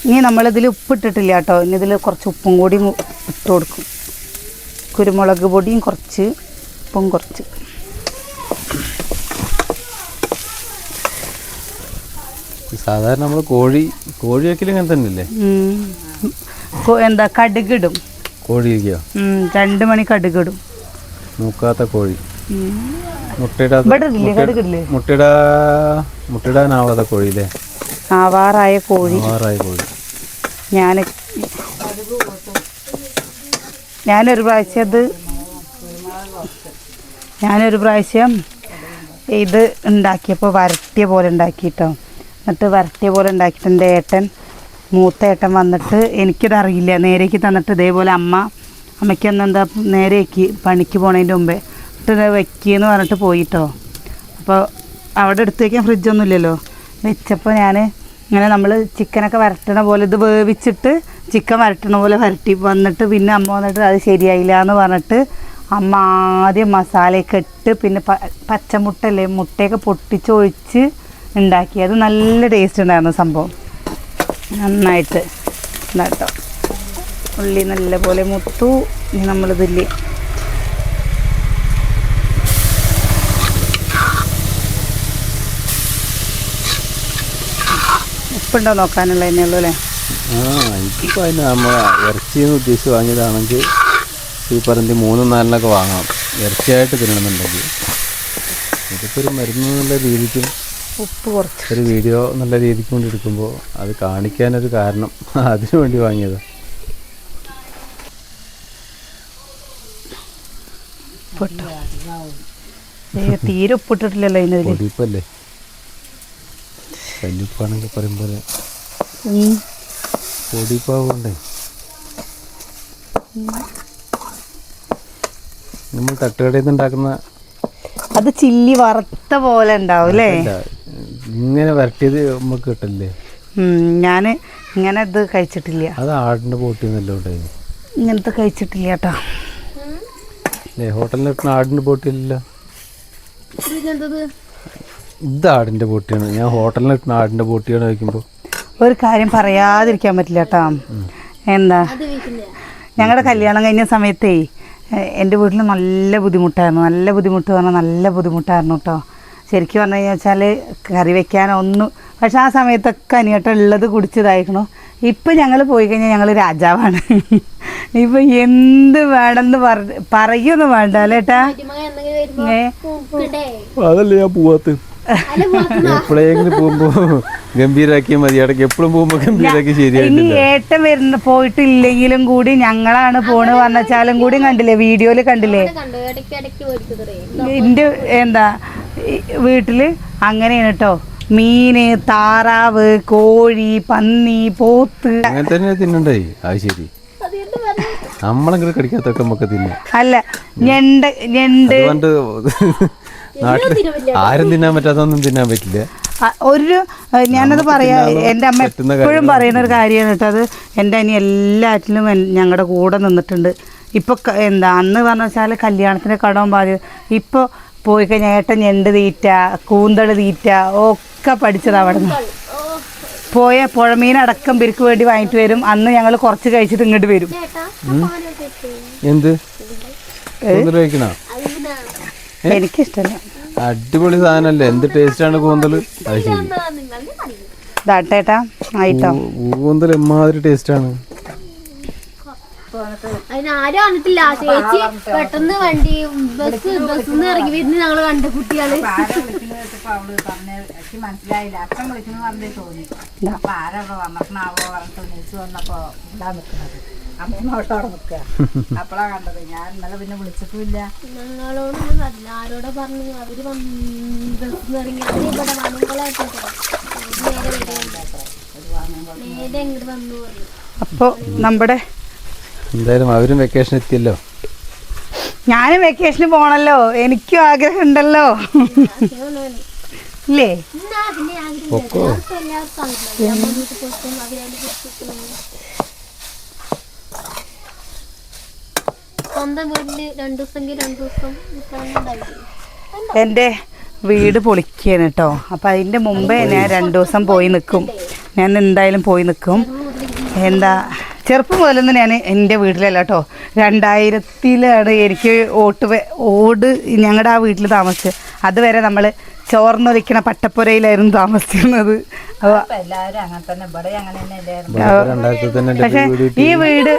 ഇനി നമ്മളിതിൽ ഉപ്പിട്ടിട്ടില്ല കേട്ടോ. ഇനി ഇതിൽ കുറച്ച് ഉപ്പും കൂടി ഇട്ട് കൊടുക്കും. കുരുമുളക് പൊടിയും കുറച്ച്, ഉപ്പും കുറച്ച്. സാധാരണ നമ്മൾ കോഴി വയ്ക്കൽ ഇങ്ങനെ തന്നെയല്ലേ. എന്താ കടുകിടും കോഴി 2 മണി കടുകിടും. മൂക്കാത്ത കോഴി, മുട്ടയിടാനാവാത്ത കോഴിയില്ലേ, ആവാറായ കോഴി. ഞാനൊരു പ്രാവശ്യം ഇത് ഉണ്ടാക്കിയപ്പോൾ വരട്ടിയ പോലെ ഉണ്ടാക്കിയിട്ടോ. എന്നിട്ട് വരട്ടിയ പോലെ ഉണ്ടാക്കിയിട്ട് എൻ്റെ മൂത്ത ഏട്ടൻ വന്നിട്ട് എനിക്കിതറിയില്ല, നേരേക്ക് തന്നിട്ട് ഇതേപോലെ അമ്മയ്ക്കൊന്ന് എന്താ നേരേക്ക് പണിക്ക് പോണതിൻ്റെ മുമ്പേ ഇട്ട് വെക്കിയെന്ന് പറഞ്ഞിട്ട് പോയിട്ടോ. അപ്പോൾ അവിടെ എടുത്ത് വയ്ക്കാൻ ഫ്രിഡ്ജൊന്നും ഇല്ലല്ലോ. വെച്ചപ്പോൾ ഞാൻ ഇങ്ങനെ നമ്മൾ ചിക്കനൊക്കെ വരട്ടണ പോലെ ഇത് വേവിച്ചിട്ട് ചിക്കൻ വരട്ടണ പോലെ വരട്ടി വന്നിട്ട് പിന്നെ അമ്മ വന്നിട്ട് അത് ശരിയായില്ല എന്ന് പറഞ്ഞിട്ട് അമ്മ ആദ്യം മസാലയൊക്കെ ഇട്ട് പിന്നെ പച്ചമുട്ടല്ലേ, മുട്ടയൊക്കെ പൊട്ടിച്ചൊഴിച്ച് ഉണ്ടാക്കി. അത് നല്ല ടേസ്റ്റ് ഉണ്ടായിരുന്നു സംഭവം, നന്നായിട്ട് കേട്ടോ. ഉള്ളി നല്ല പോലെ മുത്തു. ഇനി നമ്മളിതില്ലേ ഉപ്പുണ്ടോ നോക്കാനുള്ള തന്നെയുള്ളൂ അല്ലേ. ഇതിപ്പോൾ അതിന് നമ്മൾ ഇറച്ചിന്ന് ഉദ്ദേശിച്ച് വാങ്ങിയതാണെങ്കിൽ ഈ പറഞ്ഞ് 3-4 വാങ്ങാം ഇറച്ചിയായിട്ട് തിന്നണമെന്നുണ്ടെങ്കിൽ. ഇതിപ്പോൾ ഒരു മരുന്ന് എന്നുള്ള രീതിക്കും ഉപ്പ് കുറച്ച് ഒരു വീഡിയോ നല്ല രീതിക്ക് കൊണ്ട് എടുക്കുമ്പോൾ അത് കാണിക്കാനൊരു കാരണം, അതിനു വേണ്ടി വാങ്ങിയത്. തീരെ ഉപ്പിട്ടിട്ടില്ലല്ലോ അതിന്. പൊടിപ്പല്ലേ, കല്ലുപ്പാണെങ്കിൽ പറയുമ്പോൾ പൊടിപ്പാവുണ്ടേ. നമ്മൾ തട്ടുകടയിൽ നിന്ന് ഉണ്ടാക്കുന്ന അത് ചില്ലി വറുത്ത പോലെ ഉണ്ടാവും അല്ലേ. ഇങ്ങനെ വരട്ടിയത് നമുക്ക് കിട്ടില്ലേ. ഞാൻ ഇങ്ങനെ ഇത് കഴിച്ചിട്ടില്ല. അത് ആടിൻ്റെ ബോട്ടിന്നല്ലോ ഉണ്ടായിരുന്നു. ഇങ്ങനത്തെ കഴിച്ചിട്ടില്ല കേട്ടോ. ഹോട്ടലിൽ കിട്ടുന്ന ആടിൻ്റെ ബോട്ടിയല്ലോ, ഇത് ആടിൻ്റെ ബോട്ടിയാണ്. ഞാൻ ഹോട്ടലിൽ കിട്ടുന്ന ആടിൻ്റെ ബോട്ടിയാണ് കഴിക്കുമ്പോൾ ഒരു കാര്യം പറയാതിരിക്കാൻ പറ്റില്ല കേട്ടോ. എന്താ ഞങ്ങളുടെ കല്യാണം കഴിഞ്ഞ സമയത്തേ എൻ്റെ വീട്ടിൽ നല്ല ബുദ്ധിമുട്ടായിരുന്നു. നല്ല ബുദ്ധിമുട്ടായിരുന്നു കേട്ടോ. ശരിക്കും പറഞ്ഞു കഴിഞ്ഞാൽ കറി വെക്കാനൊന്നും. പക്ഷെ ആ സമയത്തൊക്കെ അനിയേട്ടൻ ഉള്ളത് കുടിച്ചതായിരിക്കണു. ഇപ്പം ഞങ്ങൾ പോയി കഴിഞ്ഞാൽ ഞങ്ങൾ രാജാവാണ്. ഇപ്പം എന്ത് വേണമെന്ന് പറയുമൊന്നും വേണ്ട അല്ലേട്ടാ. അതല്ലേ ഞാൻ പോവാത്ത. എപ്പോഴെങ്കിലും പോകുമ്പോ ഗംഭീരാക്കിയാൽ മതി. ഇടയ്ക്ക് എപ്പോഴും പോകുമ്പോ ഗംഭീരാക്കി ഇനി ശരിയായിട്ടില്ല. ഏട്ടൻ പോയിട്ടില്ലെങ്കിലും കൂടി ഞങ്ങളാണ് പോണ് പറഞ്ഞാലും കൂടി കണ്ടില്ലേ, വീഡിയോയില് കണ്ടില്ലേ എന്റെ വീട്ടില് അങ്ങനെയാണ് കേട്ടോ. മീന്, താറാവ്, കോഴി, പന്നി, പോത്ത് അങ്ങനെ തന്നെ തിന്നണ്ടേ. അത് ശരി, നമ്മളെങ്കിലും കടിക്കാത്തൊക്കെ നമുക്ക് തിന്നാം. അല്ല ഞണ്ട് അതുകൊണ്ട് നാട്ടില് ആരും തിന്നാൻ പറ്റാത്തൊന്നും തിന്നാൻ പറ്റില്ല. ഞാനത് പറയാ, എൻ്റെ അമ്മ എപ്പോഴും പറയുന്ന ഒരു കാര്യമാണ് കേട്ടോ അത്. എൻ്റെ അനി എല്ലാറ്റിലും ഞങ്ങളുടെ കൂടെ നിന്നിട്ടുണ്ട്. ഇപ്പൊ അന്ന് പറഞ്ഞ വെച്ചാൽ കല്യാണത്തിന് കടവും ബാധ്യത. ഇപ്പോൾ പോയി കഴിഞ്ഞാൽ ഏട്ടൻ ഞണ്ട് തീറ്റ, കൂന്തൾ തീറ്റ ഒക്കെ പഠിച്ചത് അവിടെ നിന്ന്. പോയ പുഴമീനടക്കം പിരിക്ക് വേണ്ടി വാങ്ങിട്ട് വരും. അന്ന് ഞങ്ങൾ കുറച്ച് കഴിച്ചിട്ട് ഇങ്ങോട്ട് വരും. എന്ത് കഴിക്കണോ? എനിക്കിഷ്ടല്ല. അടിപൊളി സാധനല്ലേ, എന്ത് ടേസ്റ്റാണ് കൂന്തല്. അത് ശരി, ദാട്ടേട്ടാ ആയിട്ടോ. കൂന്തൽ എമ്മാതിരി ടേസ്റ്റാണ്. അതിനാരും വന്നിട്ടില്ല ചേച്ചി. പെട്ടെന്ന് വണ്ടി ബസ്സിന്ന് ഇറങ്ങി വരുന്ന ഞങ്ങള് കണ്ട കുട്ടികള്. ഞങ്ങളോടൊന്നും അല്ല, ആരോടെ പറഞ്ഞു. അവര് ബസ്സിന്ന് ഇറങ്ങി ഇവിടെ നേരെ ഇങ്ങോട്ട് വന്നു പറഞ്ഞു. അപ്പോൾ നമ്മുടെ എന്തായാലും അവരും വെക്കേഷൻ എത്തിയല്ലോ. ഞാനും വെക്കേഷന് പോണല്ലോ, എനിക്കും ആഗ്രഹം ഉണ്ടല്ലോ ഇല്ലേ? പൊക്കോ. സ്വന്തം വീട്ടില് 2 ദിവസം എൻ്റെ വീട് പൊളിക്കുകയാണ് കേട്ടോ. അപ്പം അതിൻ്റെ മുമ്പേ ഞാൻ 2 ദിവസം പോയി നിൽക്കും. ഞാൻ എന്തായാലും പോയി നിൽക്കും. ചെറുപ്പം മുതലൊന്നും ഞാൻ എൻ്റെ വീട്ടിലല്ല കേട്ടോ. 2000-ലാണ് എനിക്ക് ഓട് ഞങ്ങളുടെ ആ വീട്ടിൽ താമസിച്ചത്. അതുവരെ നമ്മൾ ചോർന്നൊലിക്കണ പട്ടപ്പുരയിലായിരുന്നു താമസിക്കുന്നത്. പക്ഷെ ഈ വീട്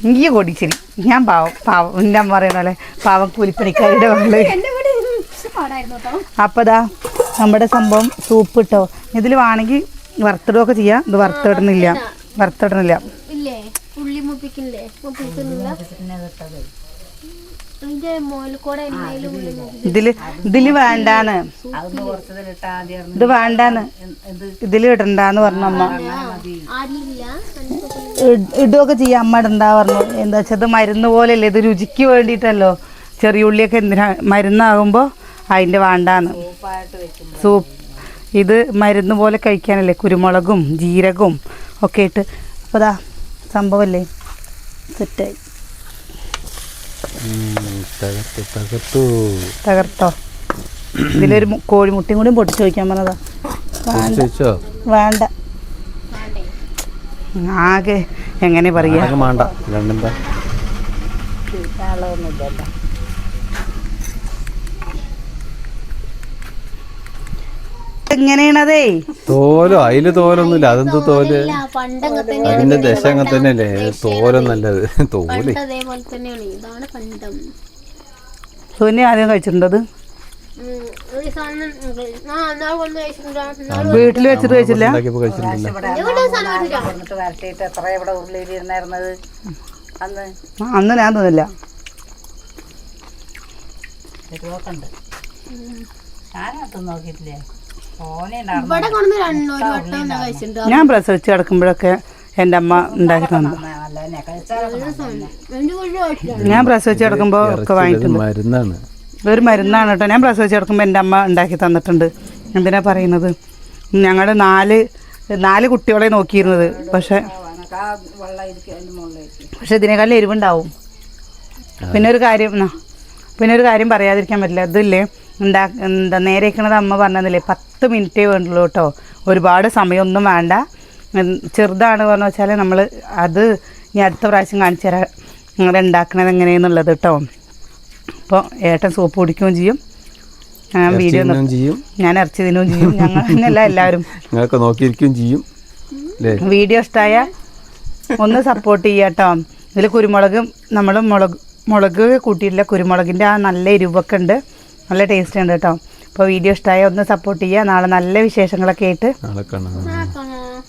എനിക്ക് കൊടിച്ചിരി. ഞാൻ പാവം എൻ്റെ അമ്മ പറയുന്ന പോലെ പാവം കൂലിപ്പണിക്കാരുടെ മകള്. അപ്പതാ നമ്മുടെ സംഭവം സൂപ്പ് ഇട്ടോ. ഇതിൽ വേണമെങ്കിൽ വറുത്തിടുകയൊക്കെ ചെയ്യാം. ഇത് വറുത്തിടുന്നില്ല. ഇതില് വേണ്ടാന്ന്, ഇത് വേണ്ടാന്ന്, ഇതില് ഇടണ്ടാന്ന് പറഞ്ഞു അമ്മ. ഇടുകയൊക്കെ ചെയ്യാം, അമ്മ ഇടണ്ടാ പറഞ്ഞു. എന്താ വെച്ചാൽ ഇത് മരുന്ന് പോലെയല്ലേ, ഇത് രുചിക്ക് വേണ്ടിയിട്ടല്ലോ. ചെറിയ ഉള്ളിയൊക്കെ എന്തിനാ മരുന്നാകുമ്പോൾ അതിൻ്റെ വേണ്ടാന്ന്. സൂപ്പ് ഇത് മരുന്ന് പോലെ കഴിക്കാനല്ലേ, കുരുമുളകും ജീരകവും ഒക്കെ ഇട്ട്. അപ്പോൾ അതാ സംഭവമല്ലേ, സെറ്റായി. തകർത്തോ? ഇതിലൊരു കോഴിമുട്ടയും കൂടി പൊട്ടിച്ച് ചോദിക്കാൻ പറഞ്ഞതാ. വേണ്ട, ആകെ എങ്ങനെ പറയാ, എങ്ങനെയാണതേ തോലോ. അതില് തോലൊന്നുമില്ല. അതെന്ത് തോല്? അതിന്റെ ദശ അങ്ങനെ തന്നെയല്ലേ. തോലും നല്ലത് തോല്. സോനി ആദ്യം കഴിച്ചിട്ടുണ്ടത് വീട്ടിൽ വെച്ചിട്ട് കഴിച്ചില്ല. അന്ന് ഞാൻ തോന്നില്ല. ഞാൻ പ്രസവിച്ച് കിടക്കുമ്പോഴൊക്കെ എൻ്റെ അമ്മ ഉണ്ടാക്കി തന്നു. ഞാൻ പ്രസവിച്ച് കിടക്കുമ്പോൾ ഒക്കെ വാങ്ങിയിട്ടുണ്ട്. ഇതൊരു മരുന്നാണ് കേട്ടോ. ഞാൻ പ്രസവിച്ച് കിടക്കുമ്പോൾ എൻ്റെ അമ്മ ഉണ്ടാക്കി തന്നിട്ടുണ്ട്. എന്തിനാ പറയുന്നത്, ഞങ്ങൾ 4 കുട്ടികളെ നോക്കിയിരുന്നത്. പക്ഷെ ഇതിനേക്കാളും എരിവുണ്ടാവും. പിന്നെ ഒരു കാര്യം പറയാതിരിക്കാൻ പറ്റില്ല. ഇതില്ലേ നേരെ വയ്ക്കണത് അമ്മ പറഞ്ഞതില്ലേ 10 മിനിറ്റേ വേണ്ടുള്ളൂ കേട്ടോ. ഒരുപാട് സമയമൊന്നും വേണ്ട. ചെറുതാണ് പറഞ്ഞു വെച്ചാൽ നമ്മൾ അത് ഇനി അടുത്ത പ്രാവശ്യം കാണിച്ചു തരാം അങ്ങനെ ഉണ്ടാക്കണത് എങ്ങനെയെന്നുള്ളത് കേട്ടോ. അപ്പോൾ ഏട്ടൻ സൂപ്പ് കുടിക്കുകയും ചെയ്യും, ഞാൻ വീഡിയോ ചെയ്യും, ഞാൻ ഇറച്ചി തിന്നുകയും ചെയ്യും. ഞങ്ങൾ തന്നെയല്ല എല്ലാവരും നോക്കിയിരിക്കുകയും ചെയ്യും. വീഡിയോ ഇഷ്ടമായ ഒന്ന് സപ്പോർട്ട് ചെയ്യുക കേട്ടോ. ഇതിൽ കുരുമുളകും മുളക് കൂട്ടിയിട്ടില്ല. കുരുമുളകിൻ്റെ ആ നല്ല എരിവൊക്കെ ഉണ്ട്, നല്ല ടേസ്റ്റ് ഉണ്ട് കേട്ടോ. അപ്പോൾ വീഡിയോ ഇഷ്ടമായ ഒന്ന് സപ്പോർട്ട് ചെയ്യുക. നാളെ നല്ല വിശേഷങ്ങളൊക്കെ ആയിട്ട് നാളെ കാണാം. കാണാം.